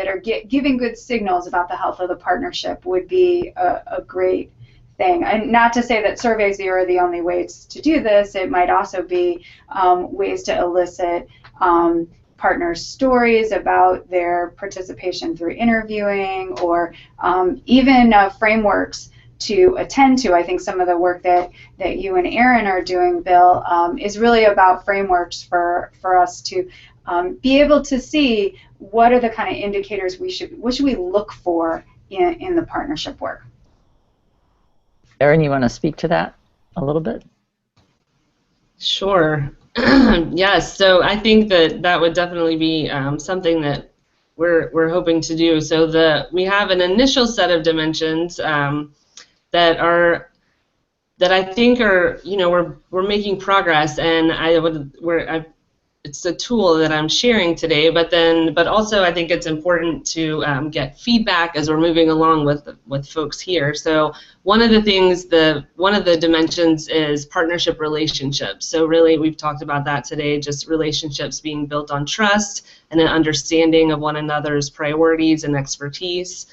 are giving good signals about the health of the partnership would be a great thing. And not to say that surveys are the only ways to do this. It might also be ways to elicit partners' stories about their participation through interviewing, or even frameworks to attend to. I think some of the work that you and Erin are doing, Bill, is really about frameworks for us to be able to see what are the kind of indicators what should we look for in the partnership work. Erin, you want to speak to that a little bit? Sure. Yes. So I think that would definitely be something that we're hoping to do. So we have an initial set of dimensions that I think are, you know, we're making progress, and it's a tool that I'm sharing today, but also I think it's important to get feedback as we're moving along with folks here. So one of the dimensions is partnership relationships. So really we've talked about that today, just relationships being built on trust and an understanding of one another's priorities and expertise.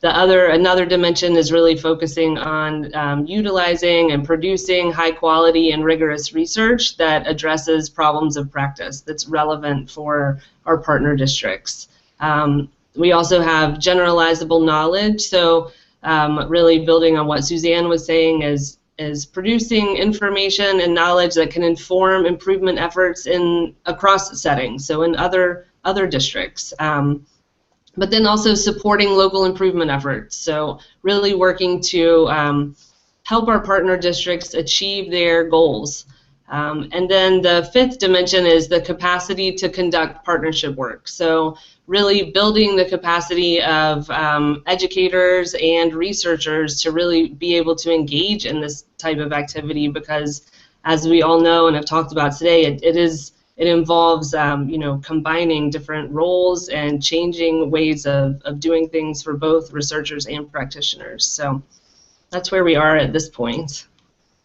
Another dimension is really focusing on utilizing and producing high quality and rigorous research that addresses problems of practice that's relevant for our partner districts. We also have generalizable knowledge, so really building on what Suzanne was saying is producing information and knowledge that can inform improvement efforts across settings, so in other districts. But then also supporting local improvement efforts. So really working to help our partner districts achieve their goals. And then the fifth dimension is the capacity to conduct partnership work. So really building the capacity of educators and researchers to really be able to engage in this type of activity, because as we all know and have talked about today, it involves combining different roles and changing ways of doing things for both researchers and practitioners. So that's where we are at this point.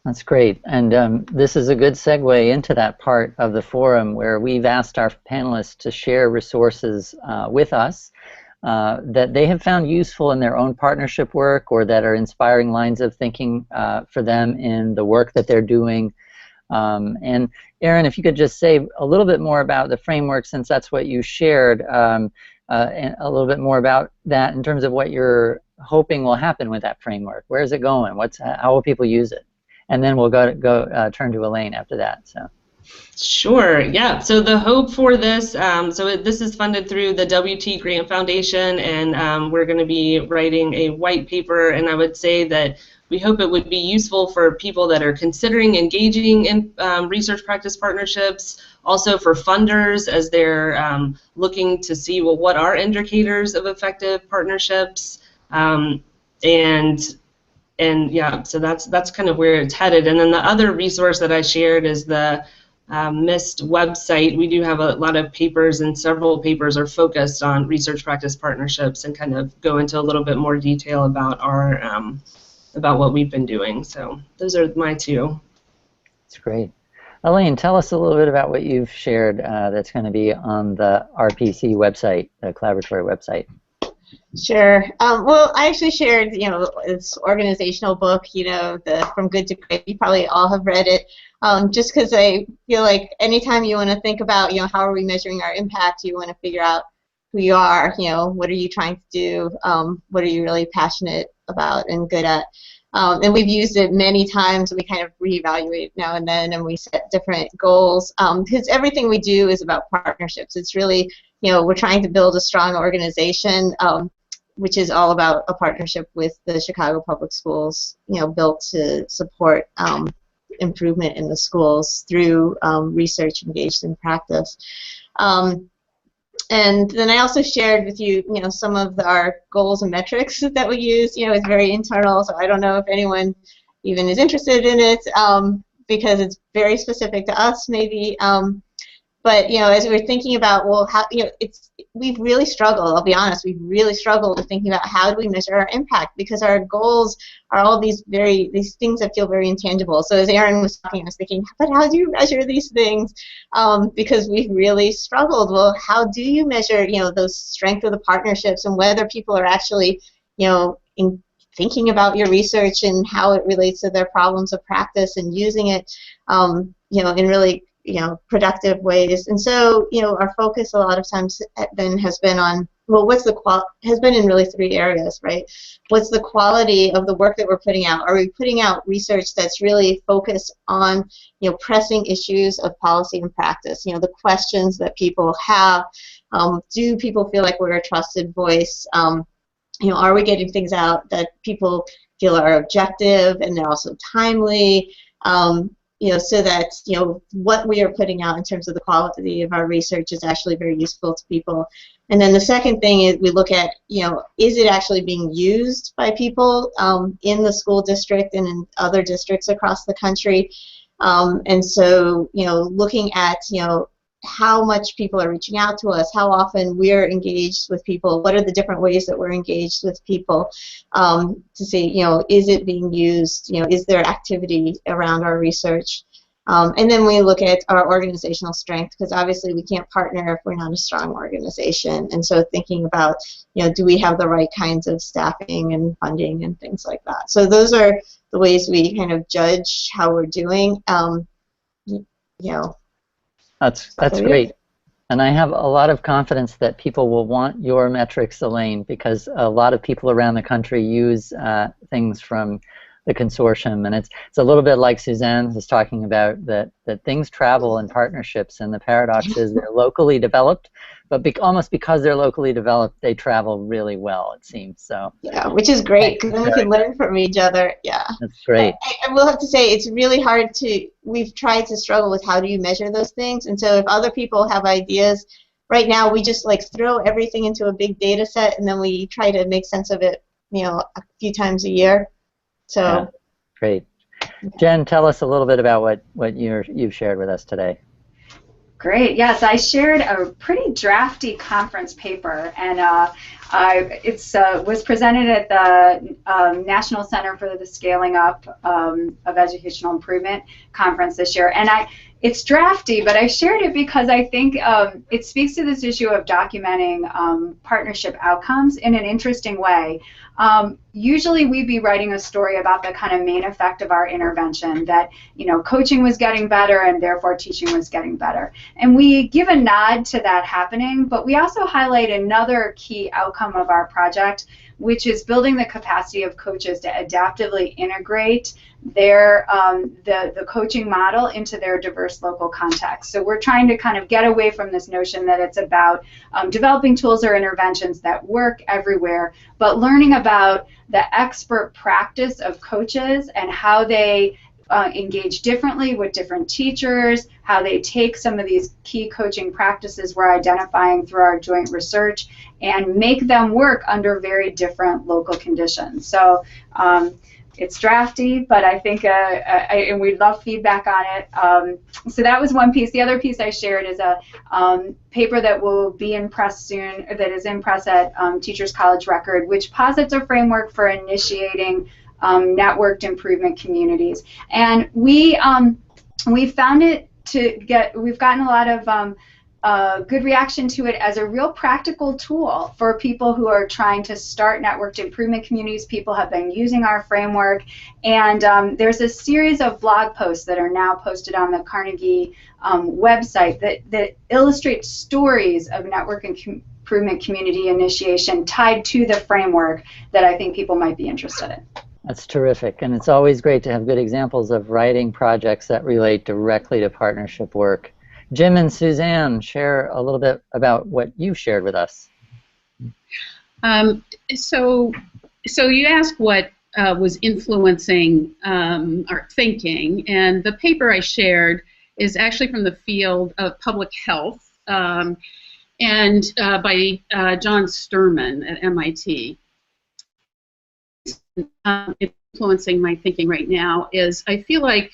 That's great. And this is a good segue into that part of the forum where we've asked our panelists to share resources with us that they have found useful in their own partnership work or that are inspiring lines of thinking for them in the work that they're doing. And Erin, if you could just say a little bit more about the framework, since that's what you shared, and a little bit more about that in terms of what you're hoping will happen with that framework. Where is it going? How will people use it? And then we'll turn to Elaine after that. So. Sure, yeah. So the hope for this, this is funded through the WT Grant Foundation, and we're going to be writing a white paper, and I would say that we hope it would be useful for people that are considering engaging in research practice partnerships, also for funders as they're looking to see, well, what are indicators of effective partnerships, and yeah, so that's kind of where it's headed. And then the other resource that I shared is the MIST website. We do have a lot of papers, and several papers are focused on research practice partnerships and kind of go into a little bit more detail about our about what we've been doing. So those are my two. That's great. Elaine, tell us a little bit about what you've shared that's going to be on the RPC website, the Collaboratory website. Sure. Well, I actually shared, this organizational book, the From Good to Great. You probably all have read it. Just because I feel like anytime you want to think about, how are we measuring our impact, you want to figure out who you are, what are you trying to do, what are you really passionate about and good at. And we've used it many times. We kind of reevaluate now and then, and we set different goals. Because everything we do is about partnerships. It's really, we're trying to build a strong organization, which is all about a partnership with the Chicago Public Schools, built to support improvement in the schools through research engaged in practice. And then I also shared with you, some of our goals and metrics that we use. It's very internal, so I don't know if anyone even is interested in it because it's very specific to us, maybe. But as we're thinking about, well, how we've really struggled. I'll be honest, we've really struggled with thinking about how do we measure our impact, because our goals are all these things that feel very intangible. So as Erin was talking, I was thinking, but how do you measure these things? Because we've really struggled. Well, how do you measure those strength of the partnerships and whether people are actually in thinking about your research and how it relates to their problems of practice and using it in really productive ways. And so, our focus a lot of times then has been on, well, has been in really three areas, right? What's the quality of the work that we're putting out? Are we putting out research that's really focused on, pressing issues of policy and practice, the questions that people have? Do people feel like we're a trusted voice? Are we getting things out that people feel are objective and they're also timely? So that what we are putting out in terms of the quality of our research is actually very useful to people. And then the second thing is we look at, is it actually being used by people in the school district and in other districts across the country? And so, looking at, how much people are reaching out to us, how often we're engaged with people, what are the different ways that we're engaged with people to see, is it being used, is there activity around our research? And then we look at our organizational strength, because obviously we can't partner if we're not a strong organization. And so thinking about, do we have the right kinds of staffing and funding and things like that. So those are the ways we kind of judge how we're doing. That's great. And I have a lot of confidence that people will want your metrics, Elaine, because a lot of people around the country use things from the consortium. And it's a little bit like Suzanne was talking about, that things travel in partnerships, and the paradox is they're locally developed, but almost because they're locally developed, they travel really well, it seems. So yeah, which is great, because then we can learn from each other. Yeah, that's great. I will have to say it's really hard we've tried to struggle with how do you measure those things, and so if other people have ideas, right now we just throw everything into a big data set, and then we try to make sense of it, a few times a year. So yeah, great. Jenn, tell us a little bit about what you've shared with us today. Great. Yes, I shared a pretty drafty conference paper, and it was presented at the National Center for the Scaling Up of Educational Improvement conference this year. And it's drafty, but I shared it because I think it speaks to this issue of documenting partnership outcomes in an interesting way. Usually we'd be writing a story about the kind of main effect of our intervention, that, you know, coaching was getting better and therefore teaching was getting better. And we give a nod to that happening, but we also highlight another key outcome of our project, which is building the capacity of coaches to adaptively integrate their the coaching model into their diverse local context. So we're trying to kind of get away from this notion that it's about developing tools or interventions that work everywhere, but learning about the expert practice of coaches and how they engage differently with different teachers, how they take some of these key coaching practices we're identifying through our joint research and make them work under very different local conditions. So it's drafty, but I think and we'd love feedback on it. So that was one piece. The other piece I shared is a paper that will be in press soon, that is in press at Teachers College Record, which posits a framework for initiating networked improvement communities. And we found it we've gotten a lot of good reaction to it as a real practical tool for people who are trying to start networked improvement communities. People have been using our framework, and there's a series of blog posts that are now posted on the Carnegie website that illustrate stories of network improvement community initiation tied to the framework that I think people might be interested in. That's terrific, and it's always great to have good examples of writing projects that relate directly to partnership work. Jim and Suzanne, share a little bit about what you shared with us. So you asked what was influencing our thinking, and the paper I shared is actually from the field of public health, and by John Sturman at MIT. Influencing my thinking right now is I feel like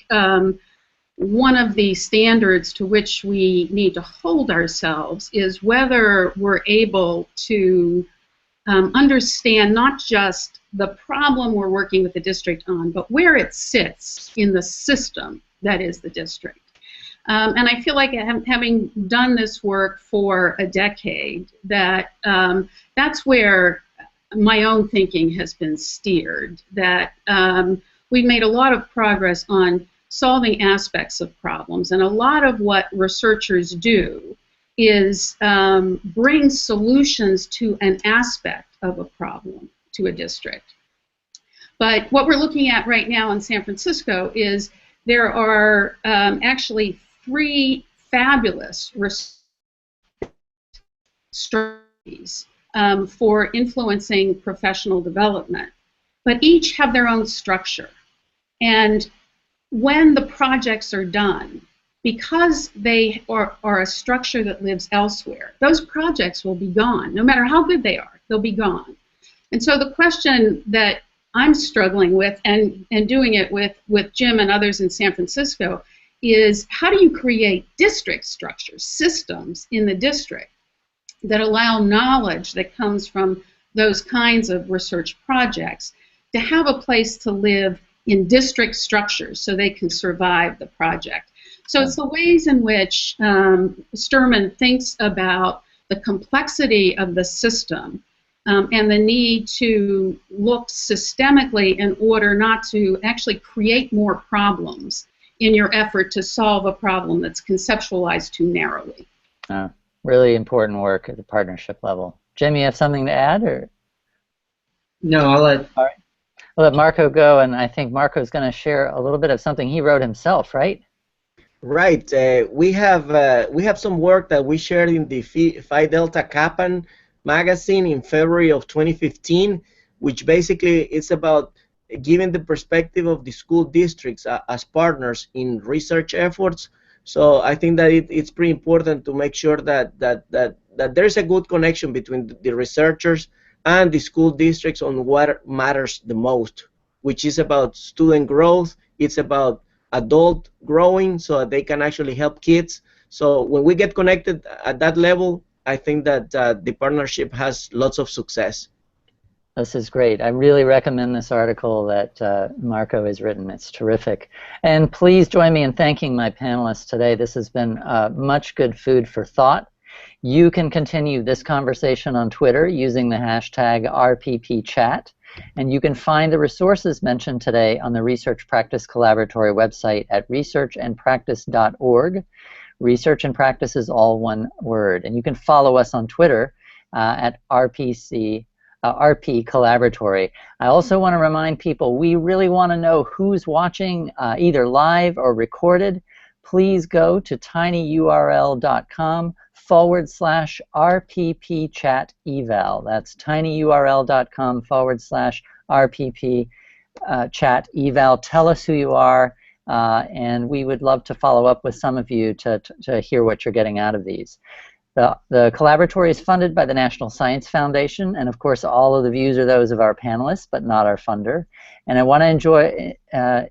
one of the standards to which we need to hold ourselves is whether we're able to understand not just the problem we're working with the district on, but where it sits in the system that is the district. And I feel like having done this work for a decade, that that's where my own thinking has been steered, that we've made a lot of progress on solving aspects of problems, and a lot of what researchers do is bring solutions to an aspect of a problem to a district. But what we're looking at right now in San Francisco is there are actually 3 fabulous strategies for influencing professional development, but each have their own structure. And when the projects are done, because they are a structure that lives elsewhere, those projects will be gone. No matter how good they are, they'll be gone. And so the question that I'm struggling with, and doing it with Jim and others in San Francisco, is how do you create district structures, systems in the district that allow knowledge that comes from those kinds of research projects to have a place to live in district structures so they can survive the project. So it's the ways in which Sturman thinks about the complexity of the system and the need to look systemically in order not to actually create more problems in your effort to solve a problem that's conceptualized too narrowly. Really important work at the partnership level. Jim, you have something to add, or? No, I'll let. All right. I'll let Marco go, and I think Marco's going to share a little bit of something he wrote himself, right? Right. We have some work that we shared in the Phi Delta Kappan magazine in February of 2015, which basically is about giving the perspective of the school districts as partners in research efforts. So I think that it's pretty important to make sure that there's a good connection between the researchers and the school districts on what matters the most, which is about student growth. It's about adult growing so that they can actually help kids. So when we get connected at that level, I think that the partnership has lots of success. This is great. I really recommend this article that Marco has written. It's terrific. And please join me in thanking my panelists today. This has been much good food for thought. You can continue this conversation on Twitter using the hashtag RPPchat. And you can find the resources mentioned today on the Research Practice Collaboratory website at researchandpractice.org. Research and Practice is all one word. And you can follow us on Twitter at RP Collaboratory. I also want to remind people, we really want to know who's watching either live or recorded. Please go to tinyurl.com/RPP chat eval. That's tinyurl.com/RPP chat eval. Tell us who you are, and we would love to follow up with some of you to hear what you're getting out of these. The Collaboratory is funded by the National Science Foundation, and of course all of the views are those of our panelists, but not our funder. And I want to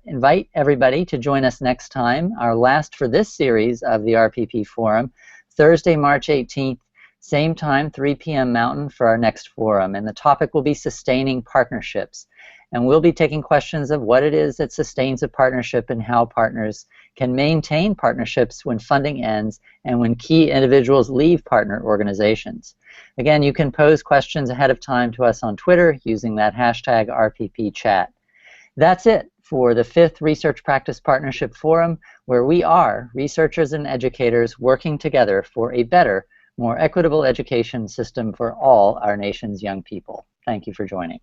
invite everybody to join us next time, our last for this series of the RPP Forum, Thursday, March 18th, same time, 3 p.m. Mountain, for our next forum. And the topic will be sustaining partnerships. And we'll be taking questions of what it is that sustains a partnership and how partners can maintain partnerships when funding ends and when key individuals leave partner organizations. Again, you can pose questions ahead of time to us on Twitter using that hashtag RPPchat. That's it for the 5th Research Practice Partnership Forum, where we are researchers and educators working together for a better, more equitable education system for all our nation's young people. Thank you for joining.